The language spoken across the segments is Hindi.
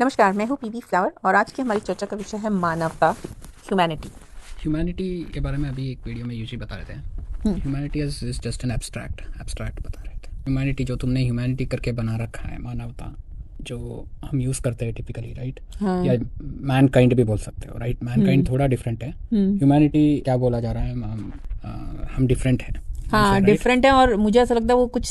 नमस्कार, मैं हूँ पीबी फ्लावर और आज की हमारी चर्चा का विषय है मानवता, ह्यूमैनिटी के बारे में अभी एक वीडियो में यूजी बता रहे थे। Humanity is just an abstract बता रहे थे। ह्यूमैनिटी जो तुमने ह्यूमैनिटी करके बना रखा है, मानवता जो हम यूज़ करते हैं टिपिकली, राइट? या मैन काइंड भी बोल सकते हो, राइट? मैन काइंड थोड़ा डिफरेंट है। ह्यूमैनिटी क्या बोला जा रहा है, हम डिफरेंट है। हाँ, डिफरेंट है और मुझे ऐसा लगता है वो कुछ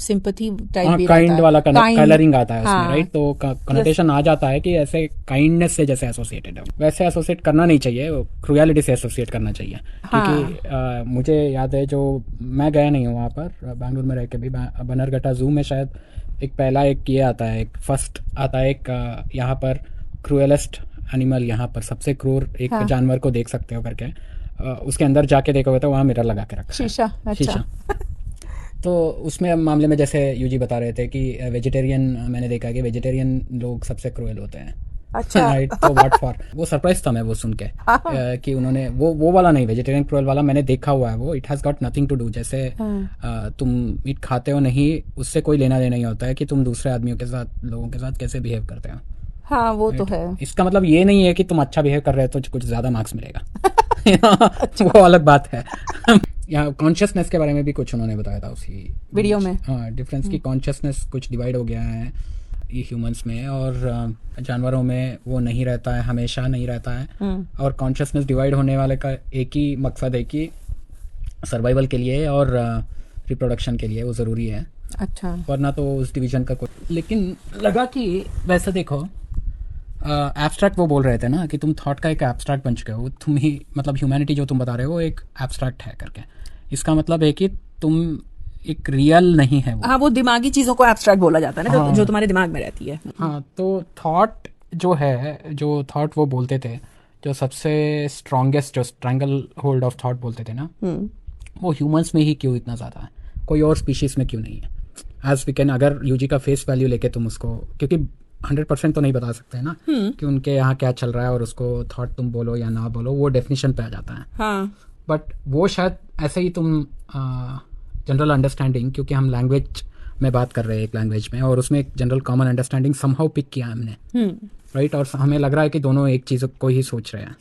सिंपैथी टाइप भी काइंड वाला कलरिंग आता है हाँ, उसमें, राइट? तो कनोटेशन आ जाता है कि ऐसे काइंडनेस से जैसे एसोसिएटेड है, वैसे एसोसिएट करना नहीं चाहिए, क्रुएलिटी से एसोसिएट करना चाहिए। क्योंकि मुझे याद है, जो मैं गया नहीं हूँ वहाँ पर, बैंगलोर में रह के भी, बनरघट्टा जू में शायद एक पहला एक ये आता है, एक फर्स्ट आता है, एक यहाँ पर क्रूएलेस्ट एनिमल, यहाँ पर सबसे क्रूर एक जानवर को देख सकते हो करके, उसके अंदर जाके देखोगे तो वहाँ मिरर लगा के रखा शीशा। है, शीशा। तो उसमें मामले में जैसे यूजी बता रहे थे कि वेजिटेरियन, मैंने देखा है कि वेजिटेरियन लोग सबसे क्रूएल होते हैं। अच्छा। राइट। तो व्हाट फॉर, वो सरप्राइज था मैं वो सुन के कि उन्होंने वो वाला नहीं, वेजिटेरियन क्रूएल वाला मैंने देखा हुआ है। वो it has got nothing to do, जैसे तुम मीट खाते हो नहीं, उससे कोई लेना देना नहीं होता है कि तुम दूसरे आदमियों के साथ, लोगों के साथ कैसे बिहेव करते हो। हाँ, वो तो है। इसका मतलब ये नहीं है कि तुम अच्छा बिहेव कर रहे हो तो कुछ ज्यादा मार्क्स मिलेगा। वो अलग बात है। यहाँ कॉन्शियसनेस के बारे में भी कुछ उन्होंने बताया था उसी वीडियो में। हाँ, डिफरेंस की कॉन्शियसनेस कुछ डिवाइड हो गया है ये ह्यूमंस में, और जानवरों में वो नहीं रहता है, हमेशा नहीं रहता है। और कॉन्शियसनेस डिवाइड होने वाले का एक ही मकसद है कि सर्वाइवल के लिए और रिप्रोडक्शन के लिए वो ज़रूरी है। अच्छा। वरना तो उस डिवीजन का कोई, लेकिन लगा कि वैसे देखो, एब्स्ट्रैक्ट वो बोल रहे थे ना कि तुम थॉट का एक एब्स्ट्रैक्ट बन चुके हो, तुम ही, मतलब ह्यूमैनिटी जो तुम बता रहे हो एक एब्स्ट्रैक्ट है करके। इसका मतलब है कि तुम एक रियल नहीं है वो। हाँ, वो दिमागी चीजों को एब्स्ट्रैक्ट बोला जाता है ना। हाँ, जो तुम्हारे दिमाग में रहती है। हाँ, तो थॉट जो है, जो थॉट वो बोलते थे, जो सबसे स्ट्रॉन्गेस्ट, जो स्ट्रैंगल होल्ड ऑफ थॉट बोलते थे ना, वो ह्यूमंस में ही क्यों इतना ज़्यादा है, कोई और स्पीशीज में क्यों नहीं है? एज वी कैन, अगर यूजी का फेस वैल्यू लेके तुम उसको, क्योंकि 100% तो नहीं बता सकते हैं ना कि उनके यहाँ क्या चल रहा है, और उसको थॉट तुम बोलो या ना बोलो, वो डेफिनेशन पे आ जाता है। हाँ। बट वो शायद ऐसे ही तुम जनरल अंडरस्टैंडिंग, क्योंकि हम लैंग्वेज में बात कर रहे हैं एक लैंग्वेज में, और उसमें एक general common understanding somehow pick किया हमने, राइट? और हमें लग रहा है कि दोनों एक चीज़ को ही सोच रहे हैं।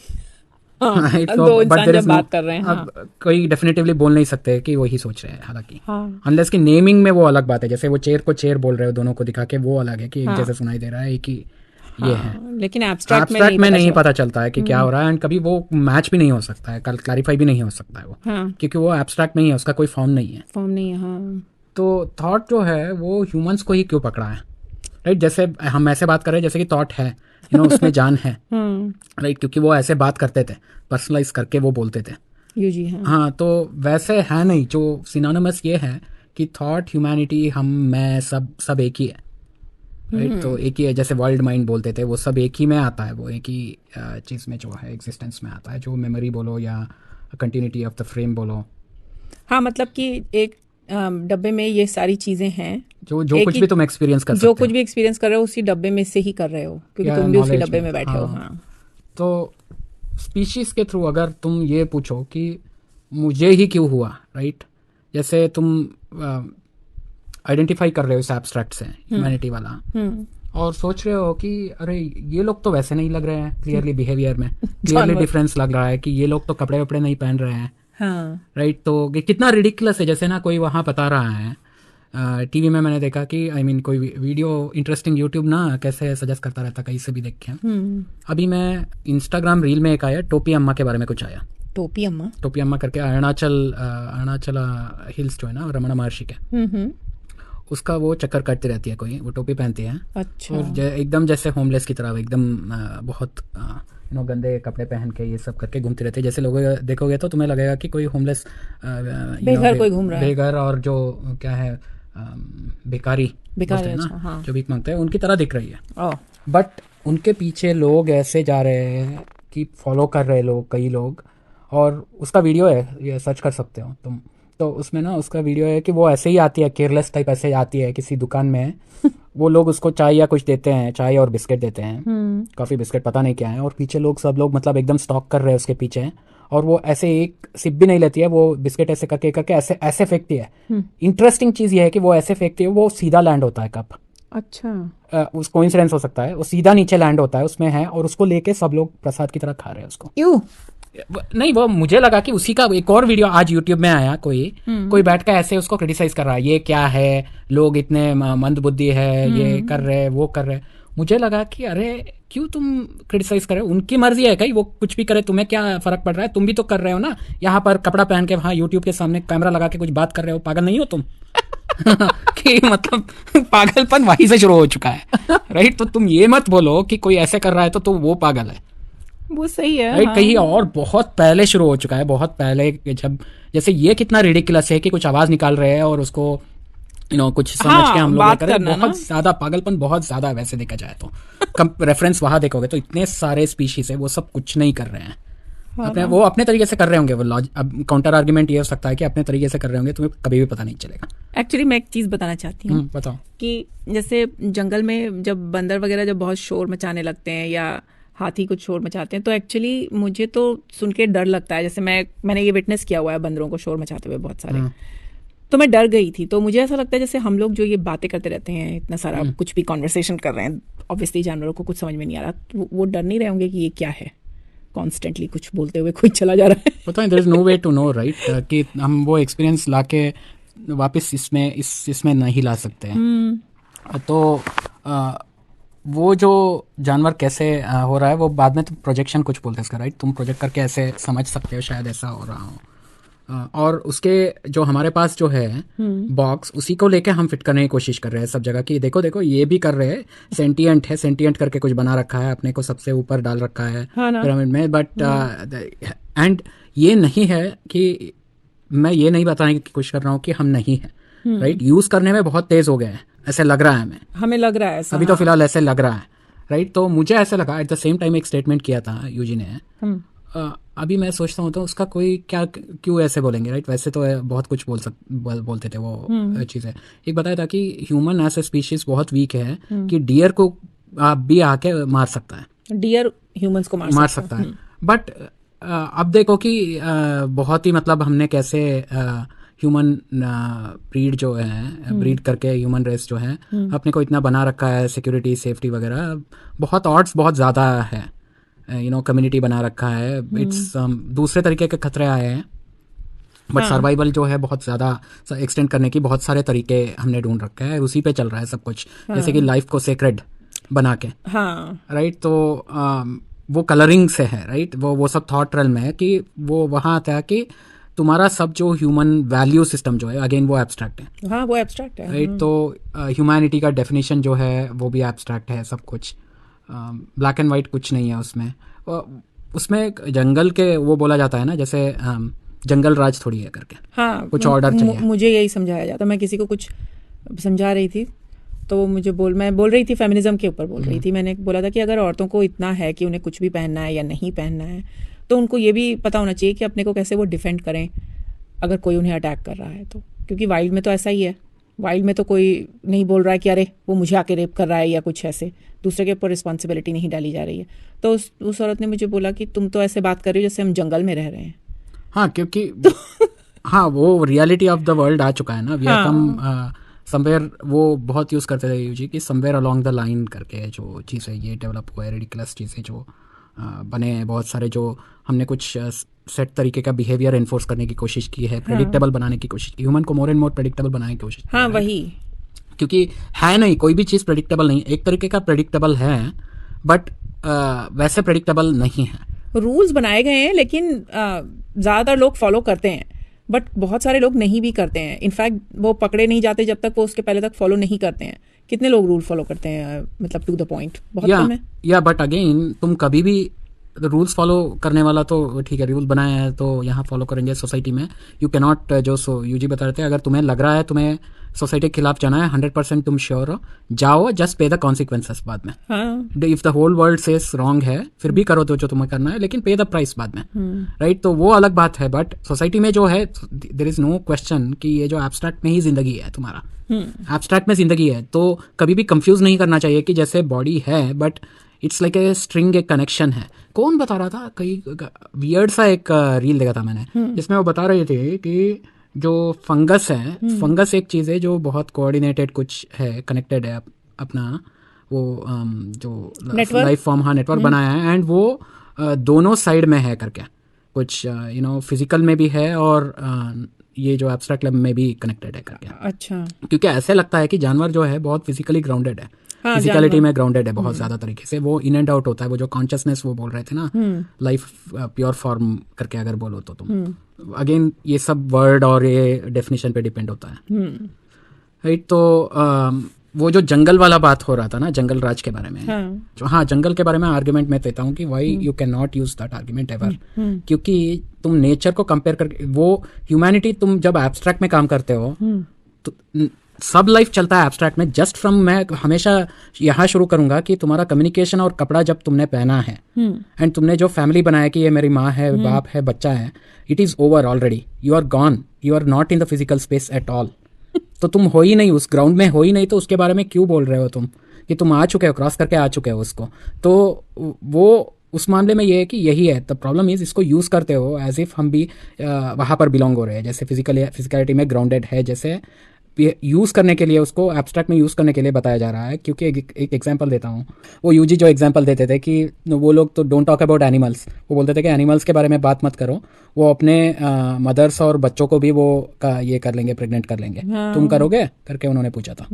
दो इंसान जब बात कर रहे हैं, अब कोई डेफिनेटिवली बोल नहीं सकते कि वो ही सोच रहे हैं, हालांकि अनलेस की नेमिंग में वो अलग बात है। जैसे वो चेयर को चेयर बोल रहे हो, दोनों को दिखा के, वो अलग है कि एक जैसे सुनाई दे रहा है कि ये है, लेकिन एब्स्ट्रैक्ट में नहीं पता चलता है कि क्या हो रहा है, एंड कभी वो मैच भी नहीं हो सकता है, क्लैरिफाई भी नहीं हो सकता है वो, क्योंकि वो एब्स्ट्रैक्ट नहीं है, उसका कोई फॉर्म नहीं है। तो थॉट जो है वो ह्यूमंस को ही क्यों पकड़ा है, राइट? जैसे हम ऐसे बात कर रहे हैं जैसे कि थॉट है, उसमें जान है, राइट? क्योंकि वो ऐसे बात करते थे, पर्सनलाइज करके वो बोलते थे। हाँ, तो वैसे है नहीं। जो सिनोनिमस ये है कि थॉट, ह्यूमैनिटी, हम, मैं, सब एक ही है, राइट? तो एक ही है। जैसे वर्ल्ड माइंड बोलते थे, वो सब एक ही में आता है, वो एक ही चीज़ में जो है एग्जिस्टेंस में आता है, जो मेमोरी बोलो या कंटिन्यूटी ऑफ द फ्रेम बोलो। हाँ, मतलब कि एक डब्बे में ये सारी चीजें हैं, जो कुछ भी तुम एक्सपीरियंस कर सकते हो, जो कुछ भी एक्सपीरियंस कर रहे हो उसी डब्बे में से ही कर रहे हो, क्योंकि तुम भी उसी डब्बे में बैठे हो। हाँ। तो स्पीशीज के थ्रू अगर तुम ये पूछो कि मुझे ही क्यों हुआ, राइट? जैसे तुम आइडेंटिफाई कर रहे हो इस एब्स्ट्रैक्ट से, ह्यूमैनिटी वाला, और सोच रहे हो कि अरे ये लोग तो वैसे नहीं लग रहे हैं, क्लियरली बिहेवियर में क्लियरली डिफरेंस लग रहा है, कि ये लोग तो कपड़े वपड़े नहीं पहन रहे हैं, राइट? तो कितना रिडिकुलस है। जैसे ना कोई वहाँ बता रहा है, टीवी में मैंने देखा कि कोई वीडियो इंटरेस्टिंग, यूट्यूब ना कैसे सजेस्ट करता रहता, कहीं से भी देखे। अभी मैं इंस्टाग्राम रील में एक आया, टोपी अम्मा के बारे में कुछ आया। टोपी अम्मा करके, अरुणाचल हिल्स जो है ना, रमणा महर्षि के, उसका वो चक्कर काटती रहती है कोई, वो टोपी पहनती है। अच्छा। और एकदम जैसे होमलेस की तरह, एकदम बहुत गंदे कपड़े पहन के ये सब करके घूमती रहती है। जैसे लोग देखोगे तो तुम्हें लगेगा कि कोई होमलेस बेघर कोई घूम रहा है, बेघर, और जो क्या है, भिखारी है ना, हाँ, जो भीख मांगते हैं, उनकी तरह दिख रही है। बट उनके पीछे लोग ऐसे जा रहे हैं कि फॉलो कर रहे लोग, कई लोग, और उसका वीडियो है, ये सर्च कर सकते हो तुम। तो उसमें ना उसका वीडियो है कि वो ऐसे ही आती है, केयरलेस टाइप ऐसे आती है किसी दुकान में, वो लोग उसको चाय या कुछ देते हैं, चाय और बिस्किट देते हैं, कॉफी बिस्किट पता नहीं क्या है, और पीछे लोग, सब लोग मतलब एकदम स्टॉक कर रहे हैं उसके पीछे, और वो ऐसे एक सिप भी नहीं लेती है, वो बिस्किट ऐसे करके करके ऐसे ऐसे फेंकती है। इंटरेस्टिंग चीज ये है कि वो ऐसे फेंकती है, वो सीधा लैंड होता है कप। अच्छा, उस कोइंसिडेंस हो सकता है, वो सीधा नीचे लैंड होता है, उसमें है, और उसको लेके सब लोग प्रसाद की तरह खा रहे हैं उसको। क्यों? नहीं, वो मुझे लगा कि उसी का एक और वीडियो आज यूट्यूब में आया, कोई बैठ कर ऐसे उसको क्रिटिसाइज कर रहा है, ये क्या है, लोग इतने मंद बुद्धि है, ये कर रहे वो कर रहे। मुझे लगा कि अरे क्यों तुम क्रिटिसाइज कर रहे हो, उनकी मर्जी है कहीं, वो कुछ भी करे, तुम्हें क्या फर्क पड़ रहा है, तुम भी तो कर रहे हो ना, यहाँ पर कपड़ा पहन के वहाँ यूट्यूब के सामने कैमरा लगा के कुछ बात कर रहे हो, पागल नहीं हो तुम? कि मतलब पागलपन वहीं से शुरू हो चुका है, राइट? तो तुम ये मत बोलो कि कोई ऐसे कर रहा है तो वो पागल है, वो सही है। राइट? हाँ। कहीं और बहुत पहले शुरू हो चुका है, बहुत पहले, जब जैसे ये कितना रिडिकुलस है कि कुछ आवाज निकाल रहे हैं और उसको कुछ समझ के हम लोग बात करें, करना बहुत ज्यादा पागलपन, बहुत ज्यादा वैसे देखा जाए तो रेफरेंस वहां देखोगे तो इतने सारे स्पीशीज है, वो सब कुछ नहीं कर रहे हैं। वो अपने तरीके से कर रहे होंगे, वो अब काउंटर आर्ग्यूमेंट ये हो सकता है कि अपने तरीके से कर रहे होंगे, तुम्हें कभी भी पता नहीं चलेगा। एक्चुअली मैं एक चीज बताना चाहती हूँ बताओ। कि जैसे जंगल में जब बंदर वगैरह जब बहुत शोर मचाने लगते हैं या हाथी कुछ शोर मचाते हैं, तो एक्चुअली मुझे तो सुन के डर लगता है। जैसे मैंने ये विटनेस किया हुआ है बंदरों को शोर मचाते हुए बहुत सारे, तो मैं डर गई थी। तो मुझे ऐसा लगता है जैसे हम लोग जो ये बातें करते रहते हैं, इतना सारा कुछ भी कॉन्वर्सेशन कर रहे हैं, ऑब्वियसली जानवरों को कुछ समझ में नहीं आ रहा, तो वो डर नहीं रहे होंगे कि ये क्या है, कॉन्स्टेंटली कुछ बोलते हुए कोई चला जा रहा है। पता है, there is no way to know, right? कि हम वो एक्सपीरियंस लाके वापस इसमें नहीं ला सकते हैं। तो वो जो जानवर कैसे हो रहा है, वो बाद में तो प्रोजेक्शन कुछ बोलते हैं इसका, राइट? तुम प्रोजेक्ट करके ऐसे समझ सकते हो शायद ऐसा हो रहा हो। और उसके जो हमारे पास जो है बॉक्स, उसी को लेके हम फिट करने की कोशिश कर रहे हैं सब जगह की देखो देखो ये भी कर रहे हैं, सेंटिएंट है, सेंटिएंट करके कुछ बना रखा है, अपने को सबसे ऊपर डाल रखा है पिरामिड में। बट एंड ये नहीं है कि मैं ये नहीं बताने की कोशिश कर रहा हूँ कि हम नहीं है, राइट? यूज करने में बहुत तेज हो गए हैं, ऐसे लग रहा है, हमें लग रहा है ऐसा, अभी तो फिलहाल ऐसे लग रहा है, राइट? तो मुझे ऐसे लगा, एट द सेम टाइम एक स्टेटमेंट किया था यूजी ने, अभी मैं सोचता हूँ तो उसका कोई क्या, क्यों ऐसे बोलेंगे, राइट? वैसे तो बहुत कुछ बोलते थे वो चीज़ें। एक बताया था कि ह्यूमन एज ए स्पीशीज बहुत वीक है, कि डियर को आप भी आके मार सकता है, डियर ह्यूमंस को मार सकता है। बट अब देखो कि बहुत ही मतलब हमने कैसे ह्यूमन ब्रीड जो है, ब्रीड करके ह्यूमन रेस जो है अपने को इतना बना रखा है, सिक्योरिटी सेफ्टी वगैरह बहुत ऑड्स बहुत ज़्यादा है, कम्युनिटी बना रखा है। इट्स दूसरे तरीके के खतरे आए हैं, बट सर्वाइवल जो है बहुत ज़्यादा एक्सटेंड करने की बहुत सारे तरीके हमने ढूंढ रखे हैं, उसी पे चल रहा है सब कुछ। जैसे कि लाइफ को सेक्रेड बना के, राइट? तो वो कलरिंग से है, राइट? वो सब थॉट रेल में है कि वो वहाँ आता है कि तुम्हारा सब जो ह्यूमन वैल्यू सिस्टम जो है, अगेन वो एब्स्ट्रैक्ट है। हाँ, वो एब्स्ट्रैक्ट है, राइट? तो ह्यूमैनिटी का डेफिनेशन जो है वो भी एब्स्ट्रैक्ट है, सब कुछ ब्लैक एंड वाइट कुछ नहीं है उसमें। उसमें जंगल के वो बोला जाता है ना, जैसे जंगल राज थोड़ी है करके, हाँ, कुछ ऑर्डर चाहिए। मुझे यही समझाया जाता, मैं किसी को कुछ समझा रही थी तो वो मुझे मैं बोल रही थी फेमिनिज्म के ऊपर बोल रही थी। मैंने बोला था कि अगर औरतों को इतना है कि उन्हें कुछ भी पहनना है या नहीं पहनना है, तो उनको ये भी पता होना चाहिए कि अपने को कैसे वो डिफेंड करें अगर कोई उन्हें अटैक कर रहा है तो। क्योंकि वाइल्ड में तो ऐसा ही है, वाइल्ड में तो कोई नहीं बोल रहा है कि अरे वो मुझे आके रेप कर रहा है या कुछ ऐसे, दूसरे के ऊपर रिस्पॉन्सिबिलिटी नहीं डाली जा रही है। तो उस औरत ने मुझे बोला कि तुम तो ऐसे बात कर रही हो जैसे हम जंगल में रह रहे हैं। हाँ, क्योंकि हाँ, वो रियलिटी ऑफ द वर्ल्ड आ चुका है ना। वी आर कम समवेयर, वो बहुत यूज करते थे यूजी कि समवेयर अलोंग द लाइन करके जो चीज़ें ये डेवलप हुआ है, रेडिकुलस चीज़ें जो बने हैं बहुत सारे, जो हमने कुछ सेट तरीके का बिहेवियर एनफोर्स करने की कोशिश की है, प्रेडिक्टेबल बनाने की कोशिश की, ह्यूमन को मोर एंड मोर प्रेडिक्टेबल बनाने की कोशिश की। हाँ, वही, क्योंकि है नहीं, कोई भी चीज़ प्रेडिक्टेबल नहीं। एक तरीके का प्रेडिक्टेबल है, बट वैसे प्रेडिक्टेबल नहीं है। रूल्स बनाए गए हैं लेकिन ज़्यादातर लोग फॉलो करते हैं, बट बहुत सारे लोग नहीं भी करते हैं। इनफैक्ट वो पकड़े नहीं जाते जब तक वो उसके पहले तक फॉलो नहीं करते हैं। कितने लोग रूल फॉलो करते हैं, मतलब टू द पॉइंट, बहुत कम है। या बट अगेन, तुम कभी भी रूल्स फॉलो करने वाला तो ठीक है, रूल बनाया है तो यहाँ फॉलो करेंगे सोसाइटी में। यू कैन नॉट, जो यूजी बता रहे थे, अगर तुम्हें लग रहा है तुम्हें सोसाइटी के खिलाफ जाना है, 100% तुम श्योर हो, जाओ, जस्ट पे द कॉन्सिक्वेंसेस बाद में। If the whole world says wrong है, फिर भी करो तो जो तुम्हें करना है, लेकिन पे द प्राइस बाद में, राइट? तो वो अलग बात है। बट सोसाइटी में जो है, देयर इज नो क्वेश्चन कि ये जो एब्स्ट्रैक्ट में ही जिंदगी है, तुम्हारा एब्स्ट्रैक्ट में जिंदगी है, तो कभी भी कंफ्यूज नहीं करना चाहिए कि जैसे बॉडी है but it's like a string, एक कनेक्शन है। कौन बता रहा था, कई वियर्ड सा एक रील देखा था मैंने जिसमें वो बता रहे थे कि जो फंगस है, फंगस एक चीज़ है जो बहुत कोऑर्डिनेटेड कुछ है, कनेक्टेड है अपना वो जो लाइफ फॉर्म, हाँ, नेटवर्क बनाया है, एंड वो दोनों साइड में है करके कुछ फिजिकल में भी है और ये जो एब्स्ट्रैक्ट लेवल में भी कनेक्टेड है करके। अच्छा, क्योंकि ऐसे लगता है कि जानवर जो है बहुत फिजिकली ग्राउंडेड है, फिजिकलिटी में ग्राउंडेड है बहुत ज्यादा तरीके से, वो इन एंड आउट होता है, वो जो कॉन्शियसनेस वो बोल रहे थे ना, लाइफ प्योर फॉर्म करके अगर बोलो तो तुम अगेन ये सब वर्ड और ये डेफिनेशन पे डिपेंड होता है, राइट। तो वो जो जंगल वाला बात हो रहा था ना, जंगल राज के बारे में, हाँ, जंगल के बारे में आर्ग्यूमेंट मैं देता हूँ कि why you can not use that argument ever, क्योंकि तुम नेचर को कंपेयर करके, वो ह्यूमैनिटी तुम जब एब्स्ट्रैक्ट में काम करते हो तो सब लाइफ चलता है एब्स्ट्रैक्ट में, जस्ट फ्रॉम, मैं हमेशा यहाँ शुरू करूंगा कि तुम्हारा कम्युनिकेशन और कपड़ा जब तुमने पहना है एंड तुमने जो फैमिली बनाया कि ये मेरी माँ है, बाप है, बच्चा है, it is over already, you are gone, you are not in the physical space at all. तो तुम हो ही नहीं उस ग्राउंड में, हो ही नहीं, तो उसके बारे में क्यों बोल रहे हो तुम कि तुम आ चुके हो, क्रॉस करके आ चुके हो उसको। तो वो उस मामले में ये है कि यही है द प्रॉब्लम इज, इसको यूज करते हो एज इफ हम भी वहां पर बिलोंग हो रहे हैं, जैसे फिजिकलिटी में ग्राउंडेड है, जैसे यूज करने के लिए, उसको एब्स्ट्रैक्ट में यूज करने के लिए बताया जा रहा है। क्योंकि एक एग्जांपल देता हूँ, वो यूजी जो एग्जांपल देते थे कि वो लोग तो डोंट टॉक अबाउट एनिमल्स, वो बोलते थे कि एनिमल्स के बारे में बात मत करो, वो अपने मदर्स और बच्चों को भी वो ये कर लेंगे, प्रेग्नेंट कर लेंगे, तुम करोगे करके उन्होंने पूछा था।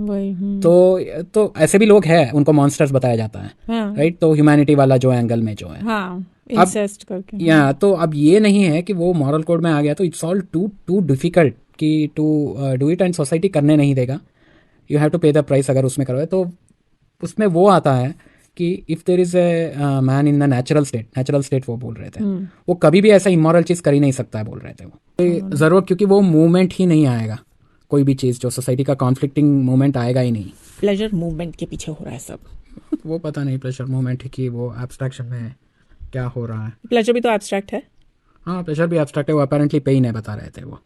तो ऐसे भी लोग हैं, उनको मॉन्स्टर्स बताया जाता है, राइट। तो ह्यूमैनिटी वाला जो एंगल में जो है, इंसेस्ट करके, या तो अब ये नहीं है कि वो मॉरल कोड में आ गया तो इट्स ऑल टू डिफिकल्ट कि to do it, and society करने नहीं देगा, you have to pay the price अगर उसमें करोगे। तो उसमें वो आता है कि if there is a man in the natural state वो बोल रहे थे, वो कभी भी ऐसा इमोरल चीज कर ही नहीं सकता है, बोल रहे थे वो जरूर, क्योंकि वो मूवमेंट ही नहीं आएगा, कोई भी चीज जो सोसाइटी का कॉन्फ्लिक्टिंग मूवमेंट आएगा ही नहीं। प्लेजर मूवमेंट के पीछे हो रहा है सब वो पता नहीं प्लेजर मूवमेंट की वो एब्स्ट्रैक्शन में क्या हो रहा है। प्लेजर भी तो एब्स्ट्रैक्ट है, हाँ, प्लेजर भी एब्स्ट्रैक्ट है, वो अपेरेंटली पेन है बता रहे थे वो।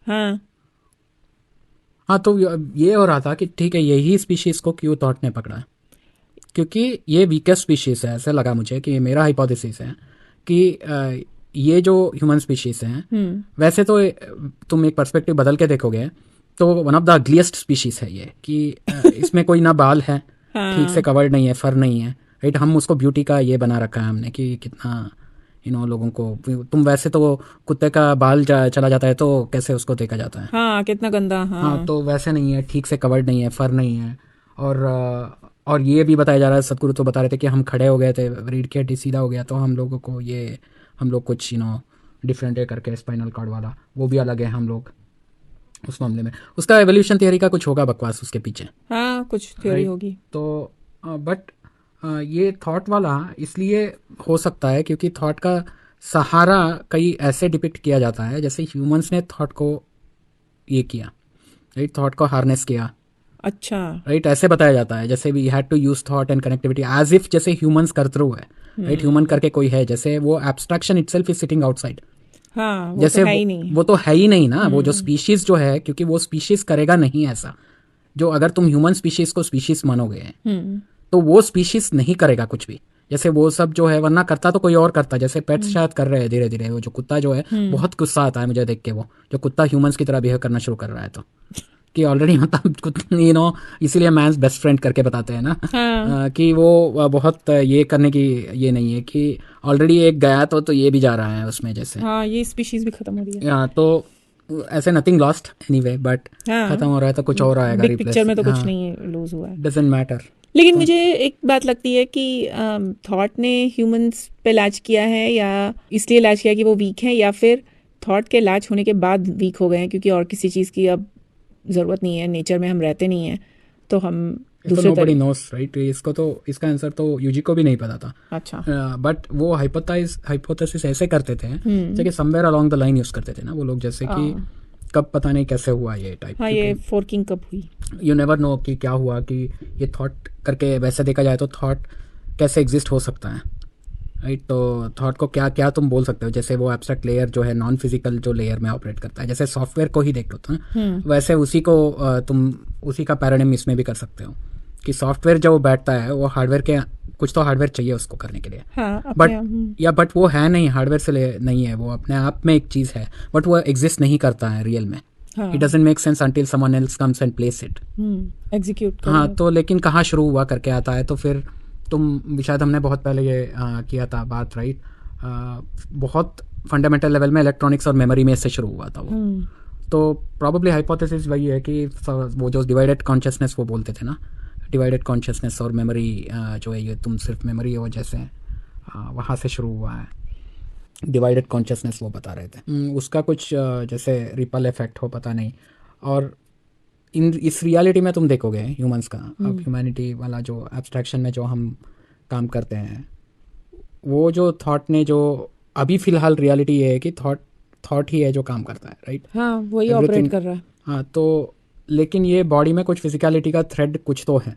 हाँ, तो ये हो रहा था कि ठीक है, यही स्पीशीज को क्यों थॉट ने पकड़ा, क्योंकि ये वीकेस्ट स्पीशीज है, ऐसे लगा मुझे कि मेरा हाइपोथेसिस है कि ये जो ह्यूमन स्पीशीज हैं, वैसे तो तुम एक पर्सपेक्टिव बदल के देखोगे तो वन ऑफ द अग्लीस्ट स्पीशीज है ये, कि इसमें कोई ना बाल है, ठीक से कवर्ड नहीं है, फर नहीं है, राइट। हम उसको ब्यूटी का ये बना रखा है हमने कि कितना लोगों को, तुम वैसे तो कुत्ते का बाल चला जाता है तो कैसे उसको देखा जाता है, हाँ, कितना गंदा, हाँ, तो वैसे नहीं है, ठीक से कवर्ड नहीं है, फर नहीं है। और ये भी बताया जा रहा है, सदगुरु तो बता रहे थे कि हम खड़े हो गए थे, रीढ़ की हड्डी सीधा हो गया, तो हम लोगों को हम लोग कुछ डिफरेंट है करके, स्पाइनल कॉर्ड वाला वो भी अलग है हम लोग उस मामले में। उसका एवोल्यूशन थियरी का कुछ होगा बकवास उसके पीछे, हाँ, कुछ थ्योरी होगी। तो बट ये थॉट वाला इसलिए हो सकता है क्योंकि थॉट का सहारा कई ऐसे डिपिक्ट किया जाता है जैसे ह्यूमंस ने थॉट को ये किया, राइट, थॉट को हार्नेस किया, अच्छा, राइट, ऐसे बताया जाता है जैसे we had to use thought and connectivity as if जैसे ह्यूमंस कर थ्रू है, राइट, ह्यूमन करके कोई है, जैसे वो abstraction itself is sitting outside, हाँ, जैसे तो है ही नहीं, वो तो है ही नहीं ना, वो जो स्पीशीज जो है, क्योंकि वो स्पीशीज करेगा नहीं ऐसा, जो अगर तुम ह्यूमन स्पीशीज को स्पीशीज मानोगे तो वो स्पीशीज नहीं करेगा कुछ भी, जैसे वो सब जो है, वरना करता तो कोई और करता, जैसे पेट्स शायद कर रहे हैं धीरे धीरे। वो जो कुत्ता जो है, बहुत गुस्सा आता है मुझे देख के, वो जो कुत्ता ह्यूमंस की तरह बिहेव करना शुरू कर रहा है, तो कि ऑलरेडी मतलब इसीलिए मैंस बेस्ट फ्रेंड करके बताते हैं ना, कि वो बहुत ये करने की ये नहीं है कि ऑलरेडी एक गया तो ये भी जा रहा है उसमें, जैसे हाँ, ये स्पीशीज भी खत्म हो रही है, तो ऐसे नथिंग लॉस्ट एनीवे, बट खत्म हो रहा है तो कुछ और आएगा, बिग पिक्चर में तो कुछ नहीं लूज हुआ है, डजंट मैटर। लेकिन मुझे एक बात लगती है कि थॉट ने ह्यूमंस पे लैच किया है, या इसलिए लैच किया कि वो वीक है, या फिर थॉट के लैच होने के बाद वीक हो गए हैं क्योंकि और किसी चीज़ की अब ज़रूरत नहीं है, नेचर में हम रहते नहीं हैं, तो हम नोबडी नोस, राइट। इसको तो इसका आंसर तो यूजी को भी नहीं पता था, अच्छा, बट वो हाइपोथेसिस ऐसे करते थे जैसे somewhere along the line use करते थे ना वो लोग, जैसे कि कब पता नहीं कैसे हुआ ये टाइप, हाँ, ये फोर्किंग कब हुई, यू नेवर नो कि क्या हुआ, कि ये थॉट करके वैसे देखा जाए तो थॉट कैसे एग्जिस्ट हो सकता है, राइट। तो थॉट को क्या क्या तुम बोल सकते हो, जैसे वो एब्स्ट्रैक्ट लेयर जो है नॉन फिजिकल जो लेयर में ऑपरेट करता है, जैसे सॉफ्टवेयर को ही देख लो तो वैसे उसी को तुम उसी का पैराडिम इसमें भी कर सकते हो कि सॉफ्टवेयर जब वो बैठता है वो हार्डवेयर के कुछ तो हार्डवेयर चाहिए उसको करने के लिए, हाँ, बट वो है नहीं, हार्डवेयर से नहीं है, वो अपने आप में एक चीज है, बट वो एग्जिस्ट नहीं करता है रियल में। It doesn't make sense until someone else comes and place it, execute. हाँ, तो लेकिन कहाँ शुरू हुआ करके आता है, तो फिर तुम शायद हमने बहुत पहले ये किया था बात, राइट, बहुत फंडामेंटल लेवल में इलेक्ट्रॉनिक्स और मेमोरी में से शुरू हुआ था वो। तो प्रॉब्ली हाइपोथेसिस वही है कि वो जो डिवाइडेड कॉन्शियसनेस वो बोलते थे ना, डिवाइडेड कॉन्शियसनेस और मेमोरी जो है ये तुम सिर्फ मेमोरी हो जैसे, वहाँ से शुरू हुआ है डिवाइडेड कॉन्शियसनेस, वो बता रहे थे। उसका कुछ जैसे रिपल इफेक्ट हो, पता नहीं। और इस रियलिटी में तुम देखोगे ह्यूमंस का, अब ह्यूमैनिटी वाला जो एब्स्ट्रैक्शन में जो हम काम करते हैं, वो जो थॉट ने जो अभी फिलहाल रियलिटी ये है कि थॉट ही है जो काम करता है, राइट? हाँ, वही ऑपरेट कर रहा है। हाँ, तो लेकिन ये बॉडी में कुछ फिजिकलिटी का थ्रेड कुछ तो है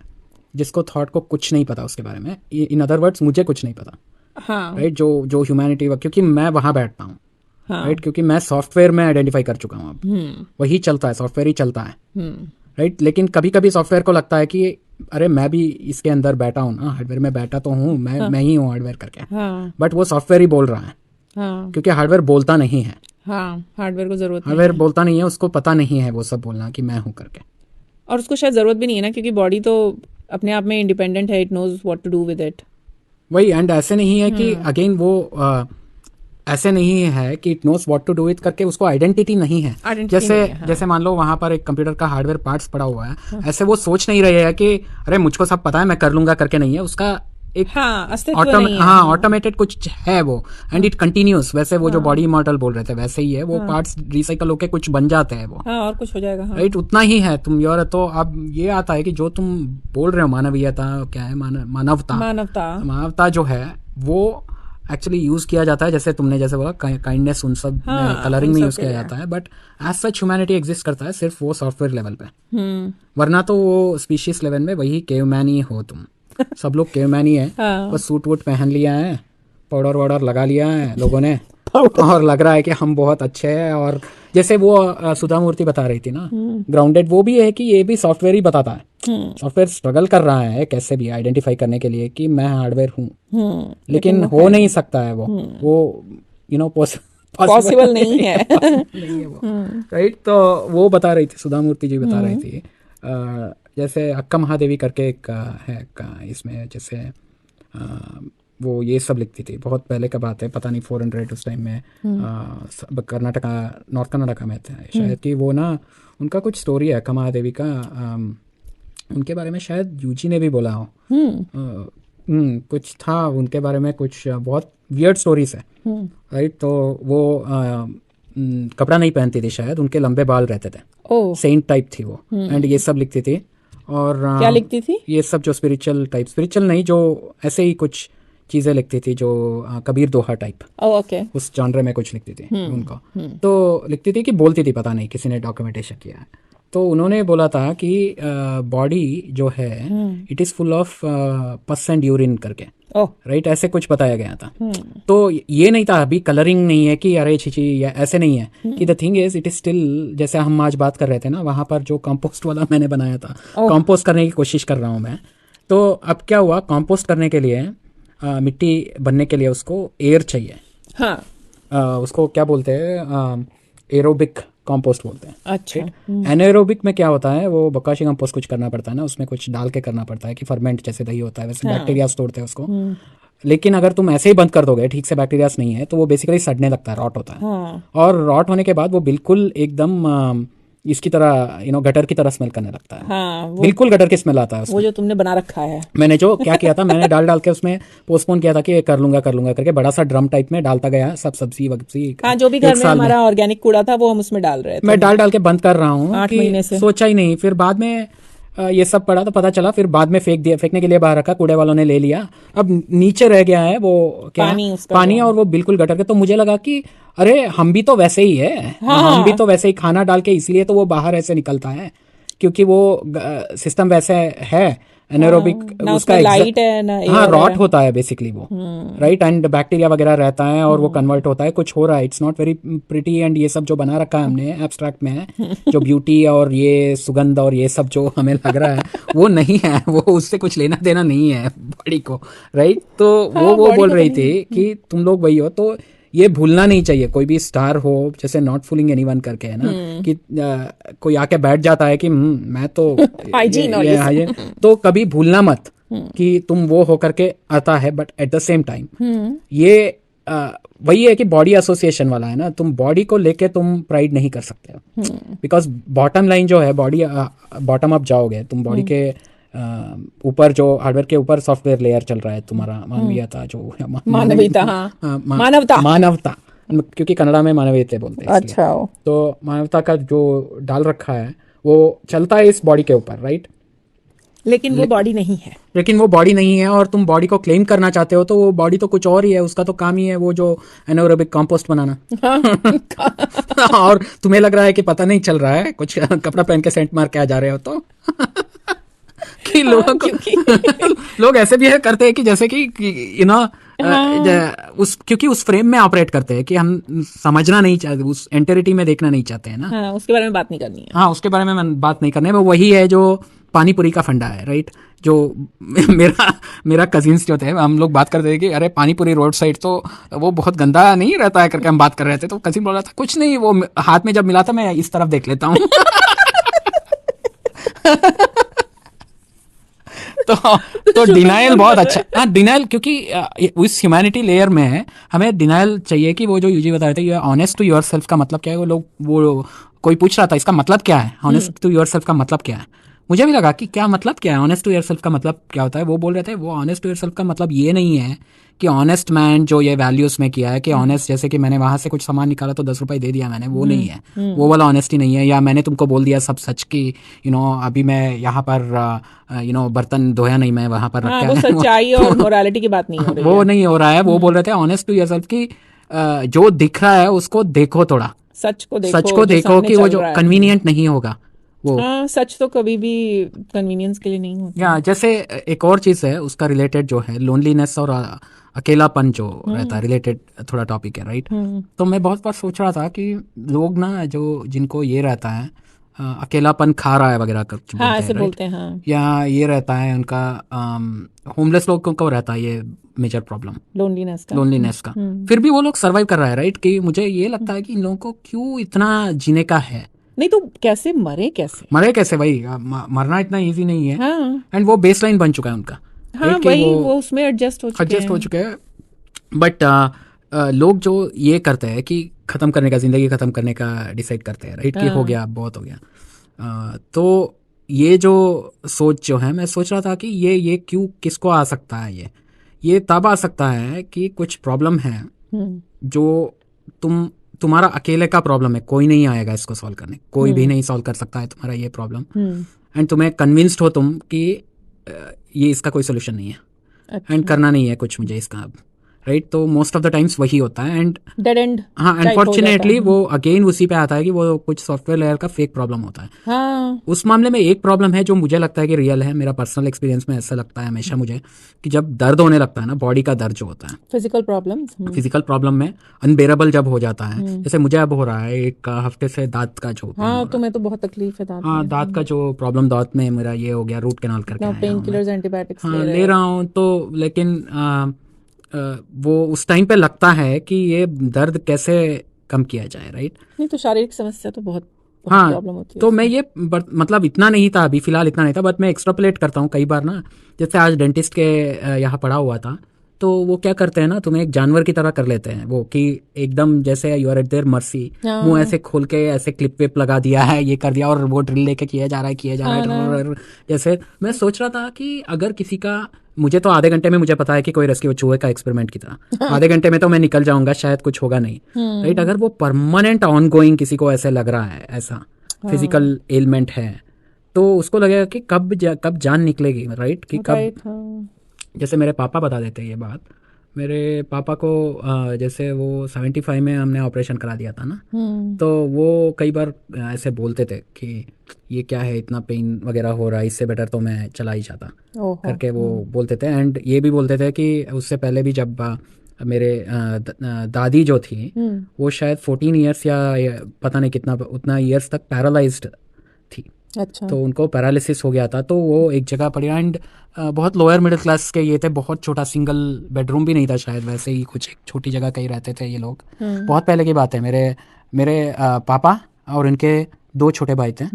जिसको थॉट को कुछ नहीं पता उसके बारे में। इन अदर वर्ड्स मुझे कुछ नहीं पता, हाँ, राइट? जो ह्यूमैनिटी, क्योंकि मैं वहाँ बैठता हूँ, हाँ, राइट, क्योंकि मैं सॉफ्टवेयर में आइडेंटिफाई कर चुका हूँ, अब वही चलता है, सॉफ्टवेयर ही चलता है, राइट? लेकिन कभी कभी सॉफ्टवेयर को लगता है कि अरे मैं भी इसके अंदर बैठा हूँ ना, हार्डवेयर में बैठा तो हूँ, मैं ही हूँ हार्डवेयर करके, बट वो सॉफ्टवेयर ही बोल रहा है, क्योंकि हार्डवेयर बोलता नहीं है। हाँ, हार्डवेयर को जरूरत हार्डवेयर बोलता नहीं है, उसको पता नहीं है वो सब बोलना कि मैं हूँ करके, और उसको शायद जरूरत भी नहीं है ना, क्योंकि बॉडी तो अपने आप में इंडिपेंडेंट है, it knows what to do with it. वही, एंड ऐसे नहीं है कि अगेन वो ऐसे नहीं है कि it knows what to do it करके उसको आइडेंटिटी नहीं है। जैसे मान लो वहां पर एक कंप्यूटर का हार्डवेयर पार्ट्स पड़ा हुआ है, ऐसे वो सोच नहीं रहे है कि अरे मुझको सब पता है मैं कर लूंगा करके, नहीं है, उसका एक ऑटोमेटेड कुछ है वो, एंड इट कंटिन्यूस। वैसे वो जो बॉडी इमॉर्टल बोल रहे थे वैसे ही है, वो पार्ट्स रिसाइकल होके कुछ बन जाते हैं वो, और कुछ हो जाएगा, राइट? उतना ही है तुम योर। तो अब ये आता है कि जो तुम बोल रहे हो मानवीयता, क्या है मानवता जो है वो एक्चुअली यूज किया जाता है, जैसे तुमने जैसे बोला काइंडनेस, उन सब में कलरिंग में यूज किया जाता है, but as such humanity exist करता है सिर्फ वो सॉफ्टवेयर लेवल पे, वरना तो वो स्पीशीज लेवल में वही केवमैन ही हो तुम। सब लोग केवमैन ही है, बस सूट वूट पहन लिया है, पाउडर वाउडर लगा लिया है लोगों ने, और लग रहा है कि हम बहुत अच्छे हैं। और जैसे वो सुधा मूर्ति बता रही थी ना, ग्राउंडेड, वो भी है कि ये भी सॉफ्टवेयर ही बताता है, सॉफ्टवेयर स्ट्रगल कर रहा है कैसे भी आइडेंटिफाई करने के लिए कि मैं हार्डवेयर हूँ, लेकिन हो नहीं सकता है वो यू नो पॉसिबल नहीं है नहीं है वो, राइट? तो वो बता रही थी, सुधा मूर्ति जी बता रही थी, जैसे अक्का महादेवी करके एक है इसमें, जैसे वो ये सब लिखती थी, बहुत पहले का बात है, पता नहीं 400 उस टाइम में, कर्नाटका, नॉर्थ कर्नाटका में थे शायद, कि वो ना उनका कुछ स्टोरी है अक्का महादेवी का, उनके बारे में शायद यूजी ने भी बोला हो, कुछ था उनके बारे में, कुछ बहुत वियर्ड स्टोरीज है, राइट? तो वो कपड़ा नहीं पहनती थी शायद, उनके लंबे बाल रहते थे, सेंट टाइप थी वो, एंड ये सब लिखती थी। और क्या लिखती थी? ये सब जो स्पिरिचुअल नहीं, जो ऐसे ही कुछ चीजें लिखती थी, जो कबीर दोहा टाइप, उस जॉनर में कुछ लिखती थी उनको। तो लिखती थी कि बोलती थी, पता नहीं किसी ने डॉक्यूमेंटेशन किया है, तो उन्होंने बोला था कि बॉडी जो है इट इज फुल ऑफ पस एंड यूरिन करके, राइट? ऐसे कुछ बताया गया था। तो ये नहीं था अभी कलरिंग नहीं है कि अरे छिची, या ऐसे नहीं है कि the thing is it is still, जैसे हम आज बात कर रहे थे ना, वहां पर जो कंपोस्ट वाला मैंने बनाया था, कंपोस्ट करने की कोशिश कर रहा हूं मैं। तो अब क्या हुआ, कंपोस्ट करने के लिए मिट्टी बनने के लिए उसको एयर चाहिए, उसको क्या बोलते हैं, एरोबिक कंपोस्ट बोलते हैं। अच्छा। एनाएरोबिक में क्या होता है, वो बकाशी कंपोस्ट कुछ करना पड़ता है ना, उसमें कुछ डाल के करना पड़ता है कि फर्मेंट जैसे दही होता है वैसे बैक्टीरिया तोड़ते हैं उसको। लेकिन अगर तुम ऐसे ही बंद कर दोगे, ठीक से बैक्टीरियास नहीं है, तो वो बेसिकली सड़ने लगता है, रॉट होता है। और रॉट होने के बाद वो बिल्कुल एकदम इसकी तरह गटर की तरह स्मेल करने लगता है। बिल्कुल गटर की स्मेल आता है उसमें। वो जो तुमने बना रखा है, मैंने जो क्या किया था, मैंने डाल के उसमें पोस्टपोन किया था कि कर लूंगा करके, बड़ा सा ड्रम टाइप में डालता गया, सब सब्जी वब्जी, जो भी घर में हमारा ऑर्गेनिक कूड़ा था वो हम उसमें डाल रहे थे। मैं डाल के बंद कर रहा हूँ 8 महीने से, सोचा ही नहीं। फिर बाद में ये सब पड़ा तो पता चला, फिर बाद में फेंकने के लिए बाहर रखा, कूड़े वालों ने ले लिया। अब नीचे रह गया है वो क्या पानी और वो बिल्कुल गटर के। तो मुझे लगा कि अरे हम भी तो वैसे ही है, हम भी तो वैसे ही खाना डाल के, इसलिए तो वो बाहर ऐसे निकलता है क्योंकि वो सिस्टम वैसे है एनारोबिक, ना उसका उसमें लाइट है ना हाँ एयर रॉट है। होता है बेसिकली वो, राइट, एंड बैक्टीरिया वगैरह रहता है और वो कन्वर्ट होता है, कुछ हो रहा है, it's not very pretty, and ये सब जो बना रखा है हमने एब्स्ट्रैक्ट में जो ब्यूटी और ये सुगंध और ये सब जो हमें लग रहा है वो नहीं है, वो उससे कुछ लेना देना नहीं है बॉडी को, राइट। तो वो बॉडी बोल को रही तो थी कि तुम लोग वही हो, तो ये भूलना नहीं चाहिए कोई भी स्टार हो, जैसे नॉट फूलिंग एनीवन करके है ना, कि कोई आके बैठ जाता है कि मैं तो हाइजीन और ये सब। hygiene, तो कभी भूलना मत कि तुम वो होकर के आता है, but at the same time ये वही है कि बॉडी एसोसिएशन वाला है ना, तुम बॉडी को लेके तुम प्राइड नहीं कर सकते हो, बिकॉज बॉटम लाइन जो है बॉडी, बॉटम अप जाओगे तुम बॉडी के ऊपर, जो हार्डवेयर के ऊपर सॉफ्टवेयर लेयर चल रहा है तुम्हारा मानवीयता जो मानवीयता, हाँ, मानवता, मानवता, क्योंकि कन्नड़ा में मानवीयते बोलते हैं इसलिए। अच्छा तो मानवता का जो डाल रखा है वो चलता है इस बॉडी के ऊपर, राइट, लेकिन वो बॉडी नहीं है। लेकिन वो बॉडी नहीं है, और तुम बॉडी को क्लेम करना चाहते हो तो वो बॉडी तो कुछ और ही है, उसका तो काम ही है वो जो एनारोबिक कंपोस्ट बनाना। और तुम्हें लग रहा है कि पता नहीं चल रहा है, कुछ कपड़ा पहन के सेंट मार के आ जा रहे हो तो कि लोगों को लोग ऐसे भी करते हैं कि जैसे कि यू नो उस, क्योंकि उस फ्रेम में ऑपरेट करते हैं कि हम समझना नहीं चाहते, उस एंटिटी में देखना नहीं चाहते हैं ना। हाँ, उसके बारे में बात नहीं करनी है। हाँ, उसके बारे में बात नहीं करनी है। वो वही है जो पानी पूरी का फंडा है, राइट। जो मेरा कजिन्स जो थे, हम लोग बात करते थे कि अरे पानी पूरी रोड साइड तो वो बहुत गंदा नहीं रहता है करके हम बात कर रहे थे, तो कजिन बोल रहा था कुछ नहीं, वो हाथ में जब मिला था मैं इस तरफ देख लेता हूँ। तो डिनाइल बहुत अच्छा, हाँ डिनाइल, क्योंकि उस ह्यूमैनिटी लेयर में हमें डिनाइल चाहिए कि वो जो यूजी बता रहे थे, you honest to yourself का मतलब क्या है। वो लोग, वो कोई पूछ रहा था इसका मतलब क्या है, ऑनेस्ट टू योर सेल्फ का मतलब क्या है। मुझे भी लगा कि क्या मतलब क्या है ऑनेस्ट टू योर सेल्फ का मतलब क्या होता है। वो बोल रहे थे वो ऑनेस्ट टू योर सेल्फ का मतलब ये नहीं है कि ऑनेस्ट मैन जो ये वैल्यूज में किया है कि ऑनेस्ट, जैसे कि मैंने वहां से कुछ सामान निकाला तो 10 रुपए दे दिया मैंने, वो नहीं है, वो वाला ऑनेस्टी नहीं है। या मैंने तुमको बोल दिया सब सच की, अभी मैं यहाँ पर बर्तन धोया नहीं, मैं वहां पर हाँ, रखा वो है। सच्चाई और मोरालिटी की बात नहीं हो रही वो है। नहीं हो रहा है। वो बोल रहे थे ऑनेस्ट टू योर सेल्फ की जो दिख रहा है उसको देखो, थोड़ा सच को देखो जो कि वो चल जो रहा है। कन्वीनियंट नहीं होगा वो। हाँ, सच तो कभी भी कन्वीनियंस के लिए नहीं होता। या जैसे एक और चीज है उसका रिलेटेड जो है लोनलीनेस और अकेलापन जो रहता है, रिलेटेड थोड़ा टॉपिक है, राइट। तो मैं बहुत बार सोच रहा था कि लोग ना जो जिनको ये रहता है अकेलापन खा रहा है वगैरह कुछ हाँ, बोलते ऐसे हैं, बोलते हैं, हाँ। या ये रहता है उनका होमलेस लोगों को रहता है ये मेजर प्रॉब्लम, लोनलीनेस का। फिर भी वो लोग सर्वाइव कर रहा है, राइट। कि मुझे ये लगता है कि इन लोगों को क्यों इतना जीने का है। नहीं तो कैसे मरे कैसे भाई, मरना इतना इजी नहीं है। हाँ, एंड वो बेस लाइन बन चुका है उनका। हाँ, वही वो उसमें एडजस्ट हो चुके हैं। बट लोग जो ये करते हैं कि खत्म करने का, जिंदगी खत्म करने का डिसाइड करते हैं, राइट। कि हो गया, बहुत हो गया। तो ये जो सोच जो है, मैं सोच रहा था कि ये क्यों, किसको आ सकता है। ये तब आ सकता है कि कुछ प्रॉब्लम है जो तुम्हारा अकेले का प्रॉब्लम है, कोई नहीं आएगा इसको सॉल्व करने, कोई भी नहीं सॉल्व कर सकता है तुम्हारा ये प्रॉब्लम। एंड तुम्हें कन्विंस्ड हो तुम कि ये इसका कोई सोल्यूशन नहीं है। अच्छा। एंड करना नहीं है कुछ मुझे इसका अब, राइट। तो मोस्ट ऑफ द टाइम्स वही होता है। एंड डेड एंड, हाँ, अनफॉर्चुनेटली वो अगेन उसी पे आता है कि वो कुछ सॉफ्टवेयर लेयर का फेक प्रॉब्लम होता है। हाँ। उस मामले में एक प्रॉब्लम है जो मुझे लगता है कि रियल है, मेरा पर्सनल एक्सपीरियंस में ऐसा लगता है हमेशा मुझे, कि जब दर्द होने लगता है ना, बॉडी का दर्द जो होता है, फिजिकल प्रॉब्लम में अनबेरेबल जब हो जाता है, जैसे मुझे अब हो रहा है 1 हफ्ते से दांत का जो, हाँ, तुम्हें तो बहुत तकलीफ है हाँ, दांत का जो प्रॉब्लम, दांत में मेरा ये हो गया, रूट कैनाल करके आया पेन हूं किलर्स, मैं। एंटीबायोटिक्स हाँ, ले रहा हूँ तो, लेकिन वो उस टाइम पे लगता है कि ये दर्द कैसे कम किया जाए, राइट। नहीं तो शारीरिक समस्या तो बहुत हाँ, प्रॉब्लम होती है। तो मैं ये मतलब इतना नहीं था अभी फिलहाल, इतना नहीं था, बट मैं एक्स्ट्रापोलेट करता हूँ कई बार ना। जैसे आज डेंटिस्ट के यहाँ पड़ा हुआ था, तो वो क्या करते हैं ना, तुम्हें एक जानवर की तरह कर लेते हैं वो, कि एकदम जैसे you are at their mercy, मुंह ऐसे खोल के ऐसे क्लिप विप लगा दिया है, ये कर दिया, और वो ड्रिल लेके किया जा रहा है। जैसे मैं सोच रहा था कि अगर किसी का, मुझे तो आधे घंटे में मुझे पता है कि कोई रेस्क्यू चूहे का एक्सपेरिमेंट की तरह, आधे घंटे में तो मैं निकल जाऊंगा, शायद कुछ होगा नहीं, राइट। अगर वो परमानेंट ऑन गोइंग किसी को ऐसे लग रहा है, ऐसा फिजिकल एलिमेंट है, तो उसको लगेगा कि कब जान निकलेगी, राइट। कि कब, जैसे मेरे पापा बता देते ये बात, मेरे पापा को जैसे वो 75 में हमने ऑपरेशन करा दिया था ना, तो वो कई बार ऐसे बोलते थे कि ये क्या है, इतना पेन वगैरह हो रहा है, इससे बेटर तो मैं चला ही जाता करके वो बोलते थे। एंड ये भी बोलते थे कि उससे पहले भी जब मेरे दादी जो थी वो शायद 14 ईयर्स या पता नहीं कितना उतना ईयर्स तक पैरालाइज्ड थी। अच्छा। तो उनको पैरालिसिस हो गया था, तो वो एक जगह पड़ी। एंड बहुत लोअर मिडिल क्लास के ये थे, बहुत छोटा सिंगल बेडरूम भी नहीं था शायद, वैसे ही कुछ एक छोटी जगह कहीं रहते थे ये लोग। बहुत पहले की बात है। मेरे मेरे पापा और इनके 2 छोटे भाई थे,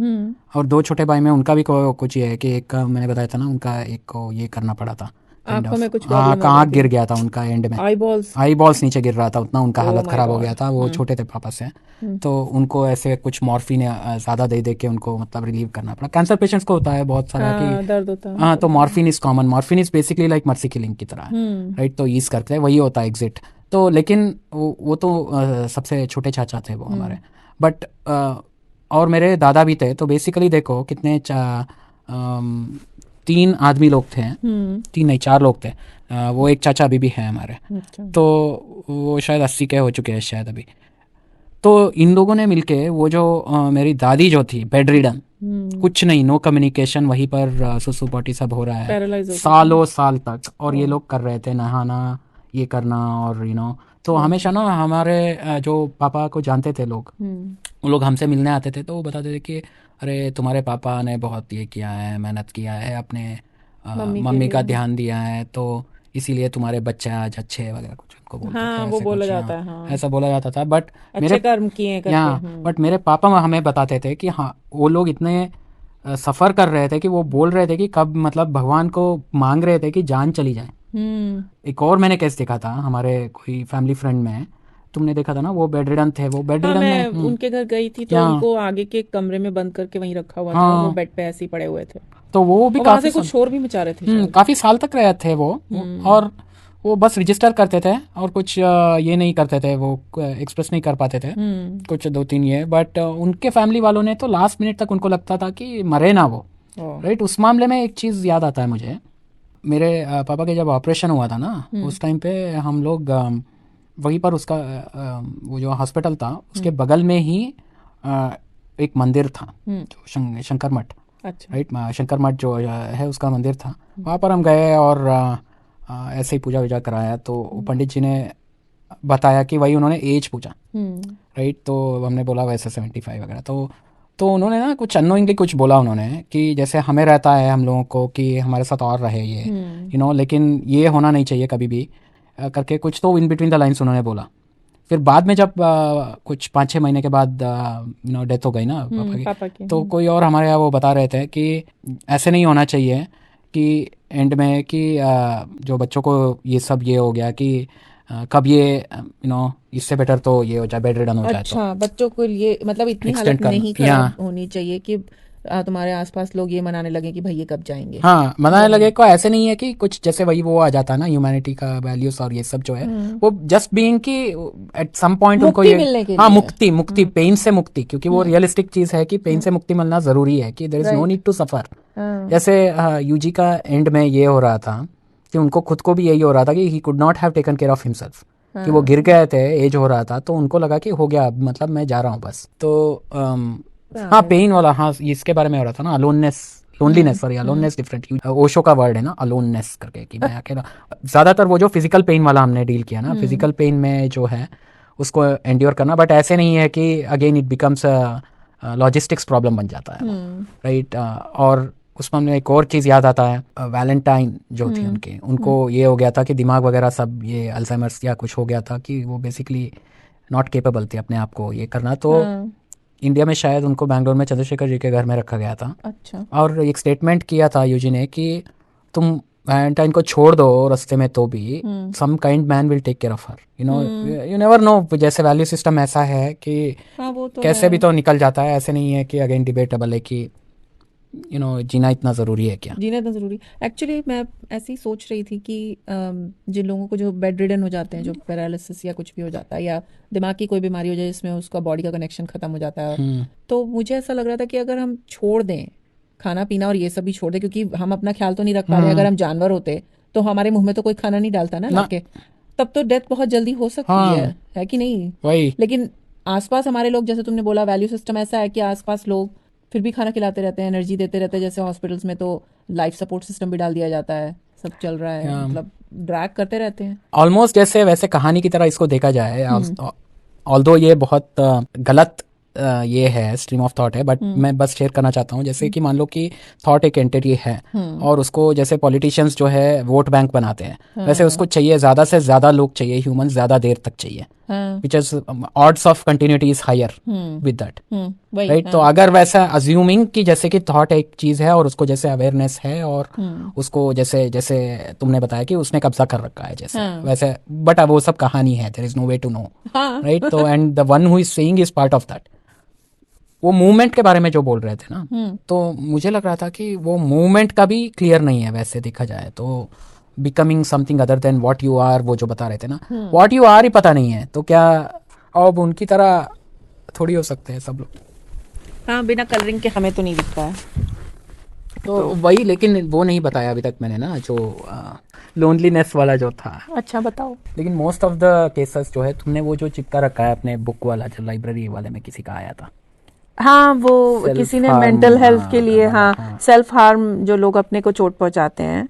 और 2 छोटे भाई में उनका भी कुछ ये है कि एक का मैंने बताया था ना, उनका एक को ये करना पड़ा था, आंखों में कुछ हाँ, प्रॉब्लम हो आँख गई गिर थी, गया था उनका एंड में, आई बॉल्स। आई बॉल्स नीचे गिर रहा था, उतना उनका Oh हालत my ख़राब हो God. गया था। वो छोटे थे पापा से, तो उनको ऐसे कुछ मॉर्फिन ज़्यादा दे दे के उनको मतलब रिलीव करना पड़ा। कैंसर पेशेंट्स को होता है बहुत सारा कि हाँ, दर्द होता है हाँ, उनको। तो morphine is common. Morphine is basically like mercy killing की तरह है, राइट। तो ईज करते हैं, वही होता है एग्जिट। तो लेकिन वो तो सबसे छोटे चाचा थे वो हमारे। बट और मेरे दादा भी थे। तो बेसिकली देखो कितने 3 आदमी लोग थे, 3 नहीं 4 लोग थे। वो एक चाचा अभी भी है हमारे, अच्छा। तो वो शायद 80 के हो चुके हैं शायद अभी। तो इन लोगों ने मिलके वो जो मेरी दादी जो थी बेड रिडन, कुछ नहीं, नो कम्युनिकेशन, वहीं पर सुसु पोटी सब हो रहा है पैरालाइज हो गई। सालों साल तक, और ये लोग कर रहे थे नहाना ये करना, और तो हमेशा ना हमारे जो पापा को जानते थे लोग, वो लोग हमसे मिलने आते थे, तो वो बताते थे कि अरे तुम्हारे पापा ने बहुत ये किया है, मेहनत किया है, अपने मम्मी का ध्यान दिया है, तो इसीलिए तुम्हारे बच्चे आज अच्छे हैं वगैरह कुछ उनको बोलते हाँ, थे, वो ऐसे बोला कुछ, जाता है, हाँ, हाँ, ऐसा बोला जाता था। बट अच्छे कर्म किए करके। बट मेरे पापा हमें बताते थे कि हाँ, वो लोग इतने सफ़र कर रहे थे कि वो बोल रहे थे कि कब मतलब भगवान को मांग रहे थे कि जान चली जाए। एक और मैंने केस देखा था हमारे कोई फैमिली फ्रेंड में, तुमने देखा था ना, वो बेड रिडन थे, वो बेड हाँ, रिडन मैं में उनके घर गई थी तो या उनको आगे के कमरे में बंद करके वहीं रखा हुआ था, और वो हाँ, बेड पे ऐसे ही पड़े हुए थे, तो वो भी और वहां काफी से कुछ शोर भी मचा रहे थे शायद। काफी साल तक रहे थे वो। और वो बस रजिस्टर करते थे और कुछ ये नहीं करते थे, वो एक्सप्रेस नहीं कर पाते थे कुछ 2-3 ये। बट उनके फैमिली वालों ने तो लास्ट मिनट तक उनको लगता था कि मरे ना वो, राइट। उस मामले में एक चीज़ याद आता है मुझे, मेरे पापा के जब ऑपरेशन हुआ था ना, उस टाइम पे हम लोग वहीं पर उसका वो जो हॉस्पिटल था उसके बगल में ही एक मंदिर था, जो शंकर मठ, अच्छा। राइट, शंकर मठ जो है उसका मंदिर था। वहाँ पर हम गए और ऐसे ही पूजा वूजा कराया, तो पंडित जी ने बताया कि वही उन्होंने एज पूछा, राइट। तो हमने बोला वैसे 75 वगैरह। तो उन्होंने ना कुछ अननोइंगली कुछ बोला उन्होंने कि जैसे हमें रहता है हम लोगों को कि हमारे साथ और रहे ये, लेकिन ये होना नहीं चाहिए कभी भी, करके कुछ तो इन बिटवीन द लाइन्स उन्होंने बोला। फिर बाद में जब कुछ 5-6 महीने के बाद डेथ हो गई ना पापा की, तो कोई और हमारे यहाँ वो बता रहे थे कि ऐसे नहीं होना चाहिए कि एंड में कि जो बच्चों को ये सब ये हो गया कि कब ये इससे बेटर तो ये हो जाए, बेड रिडन हो जाए। अच्छा, बच्चों को ये मतलब इतनी हालत एक्सटेंड नहीं करना, खराब होनी चाहिए कि तुम्हारे आसपास लोग ये मनाने लगे कि भाई ये कब जाएंगे। हाँ, मनाने लगे को ऐसे नहीं है कि कुछ जैसे वही वो आ जाता है ना, ह्यूमैनिटी का वैल्यूज और ये सब जो है, वो जस्ट बीइंग कि एट सम पॉइंट उनको मुक्ति ये, मिलने के हाँ, लिए। मुक्ति पेन से मुक्ति, क्योंकि वो रियलिस्टिक चीज है कि पेन से मुक्ति मिलना जरूरी है, कि there is no need to suffer. जैसे यूजी का एंड में ये हो रहा था कि उनको खुद को भी यही हो रहा था कि he could not have taken care of himself, कि वो गिर गए थे, एज हो रहा था, तो उनको लगा कि हो गया, मतलब मैं जा रहा हूँ बस। तो हाँ, पेन वाला, हाँ, इसके बारे में हो रहा था ना, aloneness, loneliness, sorry, aloneness different, Osho का वर्ड है ना अलोननेस करके, कि मैं अकेला। ज्यादातर वो जो फिजिकल पेन वाला हमने डील किया ना, फिजिकल पेन में जो है उसको एंड्योर करना, बट ऐसे नहीं है कि again it becomes logistics problem बन जाता है, राइट। और उसमें हमें एक और चीज़ याद आता है, वैलेंटाइन जो थी उनको ये हो गया था कि दिमाग वगैरह सब ये अल्जाइमर्स या कुछ हो गया था, कि वो बेसिकली नॉट केपेबल थी अपने आप को ये करना। तो इंडिया में शायद उनको बैंगलोर में चंद्रशेखर जी के घर में रखा गया था। अच्छा। और एक स्टेटमेंट किया था यूजी ने कि तुम वैलेंटाइन को छोड़ दो रास्ते में तो भी some kind man will take care of her, you never know. जैसे वैल्यू सिस्टम ऐसा है कि हाँ, वो तो कैसे भी तो निकल जाता है, ऐसे नहीं है कि अगेन डिबेटेबल है कि जीना इतना ज़रूरी है क्या। जीना इतना ज़रूरी। एक्चुअली मैं ऐसे ही सोच रही थी कि जिन लोगों को जो बेड रिडन हो जाते हैं, जो पैरालिसिस या कुछ भी हो जाता है, या दिमाग की कोई बीमारी हो जाए जिसमें उसका बॉडी का कनेक्शन ख़त्म हो जाता है, तो मुझे ऐसा लग रहा था कि अगर हम छोड़ दें खाना पीना और ये सब भी छोड़ दें, क्योंकि हम अपना ख्याल तो नहीं रख पा रहे। अगर हम जानवर होते तो हमारे मुंह में तो कोई खाना नहीं डालता ना लाके, तब तो डेथ बहुत जल्दी हो सकती हाँ। है कि नहीं? वही। लेकिन आसपास हमारे लोग, जैसे तुमने बोला, वैल्यू सिस्टम ऐसा है कि आसपास लोग फिर भी खाना खिलाते रहते हैं, एनर्जी देते रहते हैं। जैसे हॉस्पिटल्स में तो लाइफ सपोर्ट सिस्टम भी डाल दिया जाता है, सब चल रहा है, मतलब ड्रैग करते रहते हैं ऑलमोस्ट जैसे वैसे कहानी की तरह इसको देखा जाए। ऑल्दो ये बहुत गलत ये है, स्ट्रीम ऑफ थॉट है, बट मैं बस शेयर करना चाहता हूँ। जैसे कि मान लो कि थॉट एक एंटिटी है और उसको जैसे पॉलिटिशियंस जो है वोट बैंक बनाते हैं, वैसे उसको चाहिए ज़्यादा से ज़्यादा लोग चाहिए, ह्यूमन ज़्यादा देर तक चाहिए, which is odds of continuity is higher with that, right? तो अगर वैसा अज्यूमिंग कि जैसे कि थॉट एक चीज़ है और उसको जैसे अवेयरनेस है और उसको जैसे जैसे तुमने बताया कि उसने कब्जा कर रखा है जैसे वैसे, बट अब वो सब कहानी है, there is no way to know, right? तो and the one who is saying is part of that. वो मूवमेंट के बारे में जो बोल रहे थे ना, तो मुझे लग रहा था कि वो मूवमेंट का भी क्लियर नहीं है वैसे देखा जाए तो। Becoming something other than what you are, वो जो बता रहे थे ना, व्हाट यू आर ही पता नहीं है, तो क्या अब उनकी तरह थोड़ी हो सकते हैं सब लोग? हाँ, बिना कलरिंग के हमें तो नहीं दिखता है। तो वही, लेकिन वो नहीं बताया अभी तक मैंने ना, जो लोनलीनेस वाला जो था। अच्छा, बताओ। लेकिन मोस्ट ऑफ द केसेस जो है, तुमने वो जो चिपका रखा है अपने बुक वाला, जो लाइब्रेरी वाले में किसी का आया था, हाँ, वो किसी ने मेंटल हेल्थ के लिए, हाँ, सेल्फ हार्म, जो लोग अपने को चोट पहुंचाते हैं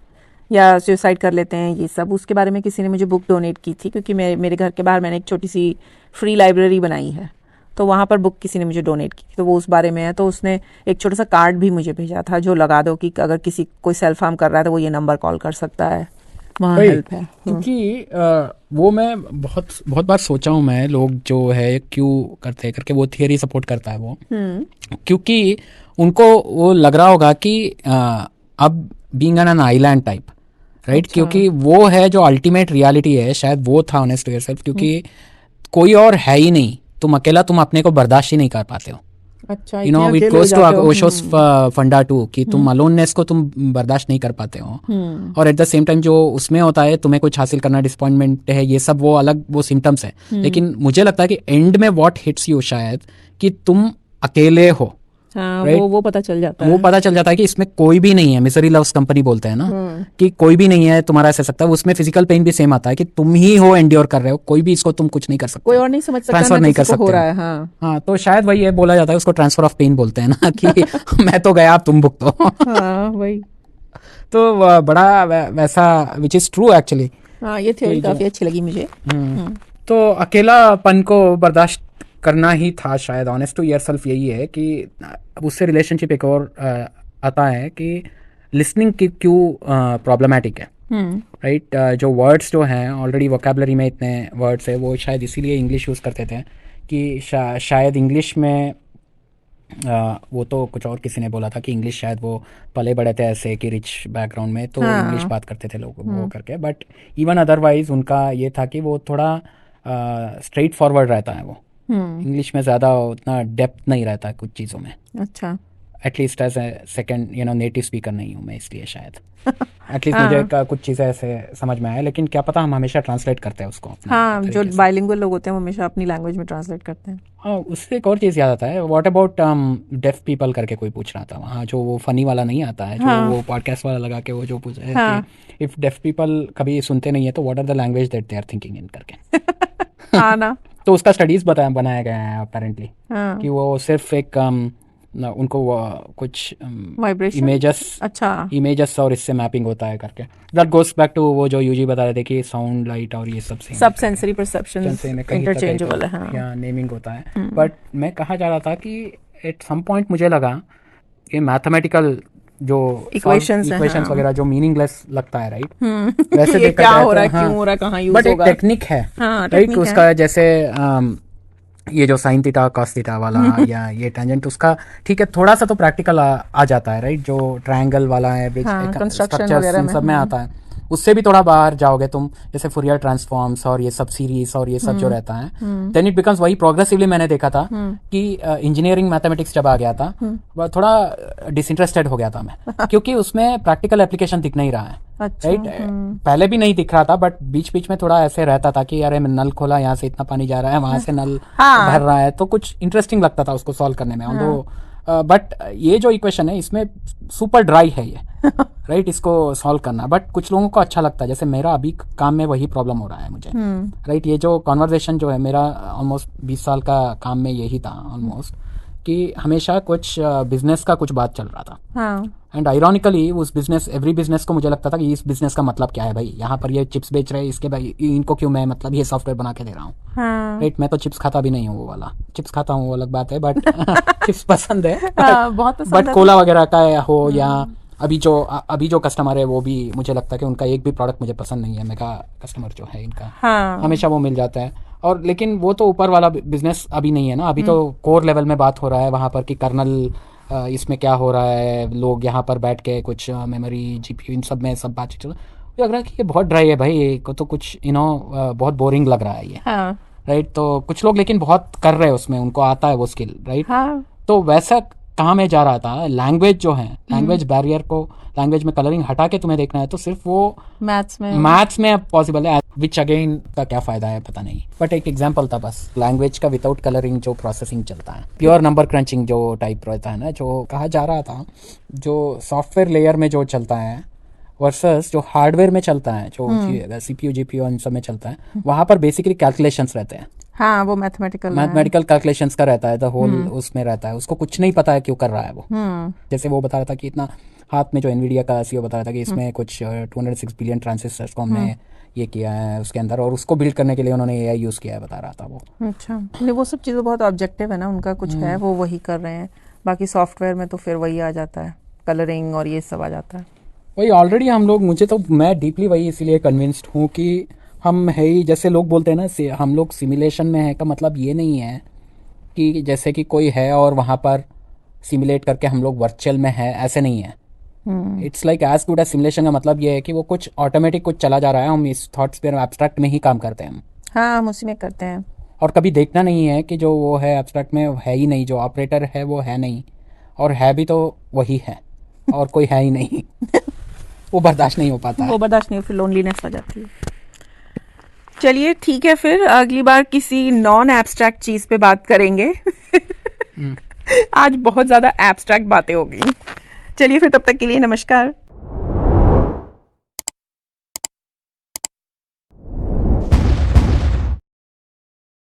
या सुसाइड कर लेते हैं, ये सब, उसके बारे में किसी ने मुझे बुक डोनेट की थी, क्योंकि मेरे घर के बाहर मैंने एक छोटी सी फ्री लाइब्रेरी बनाई है, तो वहाँ पर बुक किसी ने मुझे डोनेट की, तो वो उस बारे में है। तो उसने एक छोटा सा कार्ड भी मुझे भेजा था, जो लगा दो कि अगर किसी कोई सेल्फ हार्म कर रहा है तो वो ये नंबर कॉल कर सकता है, वहाँ हेल्प है। क्योंकि वो मैं बहुत बहुत बार सोचा हूँ मैं, लोग जो है क्यों करते हैं करके, वो थियरी सपोर्ट करता है वो, क्योंकि उनको वो लग रहा होगा कि अब being on an island type, right? क्योंकि वो है जो अल्टीमेट रियलिटी है, शायद वो था ऑनेस्ट टू योरसेल्फ, क्योंकि कोई और है ही नहीं, तुम अकेला, तुम अपने को बर्दाश्त ही नहीं कर पाते हो। अच्छा, you know it goes to Osho's फंडा टू, कि तुम अलोननेस को तुम बर्दाश्त नहीं कर पाते हो, और एट द सेम टाइम जो उसमें होता है, तुम्हें कुछ हासिल करना, डिसअपॉइंटमेंट है, ये सब वो अलग वो सिम्टम्स है। लेकिन मुझे लगता है कि एंड में व्हाट हिट्स यू शायद कि तुम अकेले हो। हाँ, right? वो पता चल जाता है, वो पता चल जाता है कि इसमें कोई भी नहीं है। मिजरी लव्स कंपनी बोलते हैं ना, कि कोई भी नहीं है तुम्हारा ऐसा सकता है। उसमें फिजिकल पेन भी सेम आता है कि तुम ही हो एंड्योर कर रहे हो, कोई भी इसको तुम कुछ नहीं कर सकते, कोई और नहीं समझ सकता, ट्रांसफर नहीं कर सकते हो रहा है। हाँ, हाँ, तो शायद वही है, बोला जाता है उसको ट्रांसफर ऑफ पेन बोलते हैं ना, कि मैं तो गया, अब तुम भुगतो। हाँ, वही। तो बड़ा वैसा, विच इज ट्रू एक्चुअली। हाँ, ये थ्योरी काफी अच्छी लगी मुझे। तो अकेलापन को बर्दाश्त करना ही था शायद, ऑनेस्ट टू योरसेल्फ यही है कि उससे रिलेशनशिप एक और आता है कि लिसनिंग की क्यों प्रॉब्लमेटिक है, राइट? जो वर्ड्स जो हैं ऑलरेडी वोकैबुलरी में इतने वर्ड्स है, वो शायद इसीलिए इंग्लिश यूज़ करते थे कि शायद इंग्लिश में वो तो कुछ और किसी ने बोला था कि इंग्लिश शायद वो पले बड़े थे ऐसे कि रिच बैकग्राउंड में, तो इंग्लिश बात करते थे लोग वो करके, बट इवन अदरवाइज उनका ये था कि वो थोड़ा स्ट्रेट फॉरवर्ड रहता है वो। इंग्लिश में ज़्यादा उतना डेप्थ नहीं रहता कुछ चीज़ों में। अच्छा, at least as a second native speaker नहीं हूँ मैं, इसलिए शायद एटलीस्ट मुझे कुछ चीज़ें ऐसे समझ में आया, लेकिन क्या पता हम हमेशा ट्रांसलेट करते हैं उसको। हाँ, जो बाइलिंगुअल लोग होते हैं वो हमेशा अपनी लैंग्वेज में ट्रांसलेट करते हैं। हाँ, उससे एक और चीज़ याद आता है, व्हाट अबाउट डेफ पीपल करके कोई पूछ रहा था वहाँ, जो वो फनी वाला नहीं आता है, जो वो पॉडकास्ट वाला लगा के वो जो पूछ रहे हैं कि इफ डेफ पीपल कभी सुनते नहीं है तो what are the language that they are thinking in करके। हाँ ना, तो उसका स्टडीज बनाया गया है अपेरेंटली, कि वो सिर्फ एक उनको कुछ इमेजेस, अच्छा, इमेजेस और इससे मैपिंग होता है करके। दैट गोस बैक टू वो जो यूजी बता रहे थे कि साउंड, लाइट और ये सब सेंसरी परसेप्शंस इंटरचेंजेबल है। हाँ, या नेमिंग होता है। बट मैं कहा जा रहा था कि एट सम पॉइंट मुझे लगा कि मैथमेटिकल जो इक्वेशंस वगैरह जो मीनिंगलेस लगता है, राइट? वैसे देखा क्या हो रहा है, क्यों हो रहा है, कहाँ यूज होगा, बट एक टेक्निक है, राइट? उसका जैसे ये जो साइन थीटा कॉस थीटा वाला या ये टेंजेंट, उसका ठीक है, थोड़ा सा तो प्रैक्टिकल आ जाता है, राइट? जो ट्रायंगल वाला है, स्ट्रक्चर सब में आता है, उससे भी थोड़ा बाहर जाओगे तुम, जैसे फुरियर ट्रांसफॉर्म्स और ये सब सीरीज और ये सब जो रहता है, देन इट बिकम्स वही प्रोग्रेसिवली। मैंने देखा था कि इंजीनियरिंग मैथमेटिक्स जब आ गया था, थोड़ा डिसइंटरेस्टेड हो गया था मैं, क्योंकि उसमें प्रैक्टिकल एप्लीकेशन दिख नहीं रहा है, राइट? पहले भी नहीं दिख रहा था, बट बीच बीच में थोड़ा ऐसे रहता था कि अरे मैं नल खोला, यहाँ से इतना पानी जा रहा है, वहां से नल भर रहा है, तो कुछ इंटरेस्टिंग लगता था उसको सॉल्व करने में। बट ये जो इक्वेशन है इसमें सुपर ड्राई है ये, राइट, इसको सॉल्व करना। बट कुछ लोगों को अच्छा लगता है, जैसे मेरा अभी काम में वही प्रॉब्लम हो रहा है मुझे, राइट। ये जो कॉन्वर्जेशन जो है मेरा ऑलमोस्ट 20 साल का काम में यही था ऑलमोस्ट, कि हमेशा कुछ बिजनेस का कुछ बात चल रहा था। एंड आयरॉनिकली उस बिजनेस, एवरी बिजनेस को मुझे लगता था कि इस बिजनेस का मतलब क्या है भाई, यहाँ पर ये चिप्स बेच रहे हैं, इसके भाई इनको क्यों मैं मतलब ये सॉफ्टवेयर बना के दे रहा हूँ, राइट। मैं तो चिप्स खाता भी नहीं हूँ, वो वाला चिप्स खाता हूँ वो अलग बात है, बट चिप्स पसंद है, बहुत बट कोला वगैरह का हो या अभी जो कस्टमर है वो भी मुझे लगता है कि उनका एक भी प्रोडक्ट मुझे पसंद नहीं है, मेगा कस्टमर जो है इनका, हमेशा वो मिल जाता है। और लेकिन वो तो ऊपर वाला बिजनेस अभी नहीं है ना, अभी तो कोर लेवल में बात हो रहा है वहाँ पर कि कर्नल इसमें क्या हो रहा है, लोग यहाँ पर बैठ के कुछ मेमोरी जीपीयू इन सब में सब बातचीत मुझे लग रहा है कि ये बहुत ड्राई है भाई, को तो कुछ बहुत बोरिंग लग रहा है ये, राइट। तो कुछ लोग लेकिन बहुत कर रहे हैं उसमें, उनको आता है वो स्किल, राइट। तो वैसा कहाँ में जा रहा था, लैंग्वेज जो है, लैंग्वेज बैरियर को, लैंग्वेज में कलरिंग हटा के तुम्हें देखना है तो सिर्फ वो मैथ्स में पॉसिबल है, विच अगेन का क्या फायदा है पता नहीं, बट एक एग्जांपल था बस। लैंग्वेज का विदाउट कलरिंग जो प्रोसेसिंग चलता है, प्योर नंबर क्रंचिंग जो टाइप रहता है ना, जो कहा जा रहा था, जो सॉफ्टवेयर लेयर में जो चलता है वर्सेस जो हार्डवेयर में चलता है, जो सीपीयू जीपीयू इन सब में चलता है, वहां पर बेसिकली कैलकुलेशंस रहते हैं। हाँ, वो मैथमेटिकल कैलकुलेशंस का रहता है, द होल उसमें रहता है, उसको कुछ नहीं पता है क्यों कर रहा है वो। जैसे वो बता रहा था कि इतना हाथ में जो एनवीडिया का सीईओ बता रहा था कि इसमें कुछ 206 बिलियन ट्रांजिस्टर्स को हमने ये किया है उसके अंदर, और उसको बिल्ड करने के लिए उन्होंने एआई यूज किया है, बता रहा था वो। अच्छा, नहीं वो सब चीज़ें बहुत ऑब्जेक्टिव है ना, उनका कुछ है, वो वही कर रहे हैं। बाकी सॉफ्टवेयर में तो फिर वही आ जाता है, कलरिंग और ये सब आ जाता है। वही ऑलरेडी हम लोग, मैं डीपली वही इसीलिए कन्विंस्ड हूँ कि हम है ही, जैसे लोग बोलते हैं ना हम लोग सिमुलेशन में है, का मतलब ये नहीं है कि जैसे कि कोई है और वहाँ पर सिमुलेट करके हम लोग वर्चुअल में है, ऐसे नहीं है। It's like as good as simulation का मतलब ये है कि वो कुछ ऑटोमेटिक कुछ चला जा रहा है, हम इस थॉट स्फीयर में एब्स्ट्रैक्ट में ही काम करते हैं हम उसी में करते हैं, और कभी देखना नहीं है कि जो वो है एब्स्ट्रैक्ट में है ही नहीं, जो ऑपरेटर है वो है नहीं, और है भी तो वही है और कोई है ही नहीं। वो बर्दाश्त नहीं हो पाता, वो बर्दाश्त नहीं हो, फिर लोनलीनेस आ जाती है। चलिए ठीक है, फिर अगली बार किसी नॉन एब्स्ट्रैक्ट चीज पे बात करेंगे। आज बहुत ज्यादा एब्स्ट्रैक्ट बातें हो गई। चलिए फिर, तब तक के लिए नमस्कार।